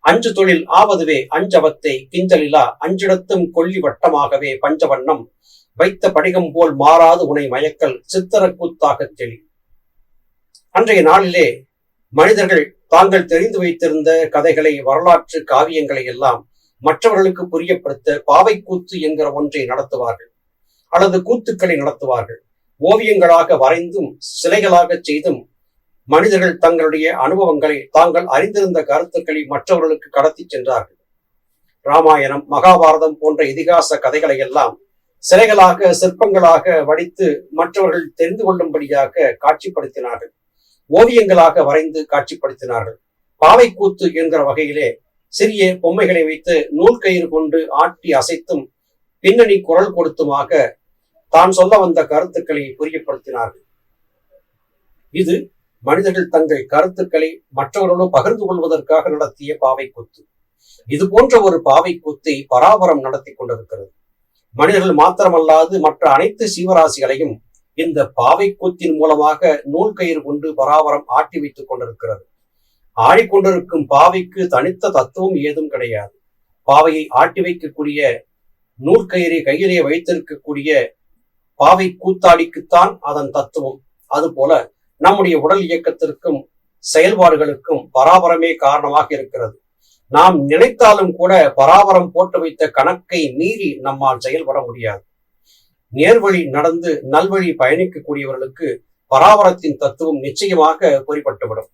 அஞ்சு தொழில் ஆவதுவே அஞ்சவத்தை கிஞ்சலிலா அஞ்சிடத்தும் கொல்லி வட்டமாகவே பஞ்சவண்ணம் வைத்த படிகம் போல் மாறாது உனை மயக்கல் சித்திர கூத்தாகச் செலி. அன்றைய நாளிலே மனிதர்கள் தாங்கள் தெரிந்து வைத்திருந்த கதைகளை, வரலாற்று காவியங்களை எல்லாம் மற்றவர்களுக்கு புரியப்படுத்த பாவைக்கூத்து என்கிற ஒன்றை நடத்துவார்கள், அல்லது கூத்துக்களை நடத்துவார்கள். ஓவியங்களாக வரைந்தும் சிலைகளாக செய்தும் மனிதர்கள் தங்களுடைய அனுபவங்களை, தாங்கள் அறிந்திருந்த கருத்துக்களை மற்றவர்களுக்கு கடத்தி சென்றார்கள். ராமாயணம், மகாபாரதம் போன்ற இதிகாச கதைகளை எல்லாம் சிலைகளாக, சிற்பங்களாக வடித்து மற்றவர்கள் தெரிந்து கொள்ளும்படியாக காட்சிப்படுத்தினார்கள். ஓவியங்களாக வரைந்து காட்சிப்படுத்தினார்கள். பாவைக்கூத்து என்கிற வகையிலே சிறிய பொம்மைகளை வைத்து நூல் கயிறு கொண்டு ஆட்டி அசைத்தும் பின்னணி குரல் கொடுத்துமாக தான் சொல்ல வந்த கருத்துக்களை புரியப்படுத்தினார்கள். இது மனிதர்கள் தங்கள் கருத்துக்களை மற்றவர்களோடு பகிர்ந்து கொள்வதற்காக நடத்திய பாவைக்கூத்து. இது போன்ற ஒரு பாவைக்கூத்தை பராபரம் நடத்தி கொண்டிருக்கிறது. மனிதர்கள் மாத்திரமல்லாது மற்ற அனைத்து சீவராசிகளையும் இந்த பாவைக்கூத்தின் மூலமாக நூல் கயிறு கொண்டு பராபரம் ஆட்டி வைத்துக் கொண்டிருக்கிறது. ஆடிக்கொண்டிருக்கும் பாவைக்கு தனித்த தத்துவம் ஏதும் கிடையாது. பாவையை ஆட்டி வைக்கக்கூடிய, நூல் கயிறை கையிலே வைத்திருக்கக்கூடிய பாவை கூத்தாடிக்குத்தான் அதன் தத்துவம். அதுபோல நம்முடைய உடல் இயக்கத்திற்கும் செயல்பாடுகளுக்கும் பராபரமே காரணமாக இருக்கிறது. நாம் நினைத்தாலும் கூட பராபரம் போட்டு வைத்த கணக்கை மீறி நம்மால் செயல்பட முடியாது. நேர்வழி நடந்து நல்வழி பயணிக்கக்கூடியவர்களுக்கு பராபரத்தின் தத்துவம் நிச்சயமாக பொறிப்பட்டுவிடும்.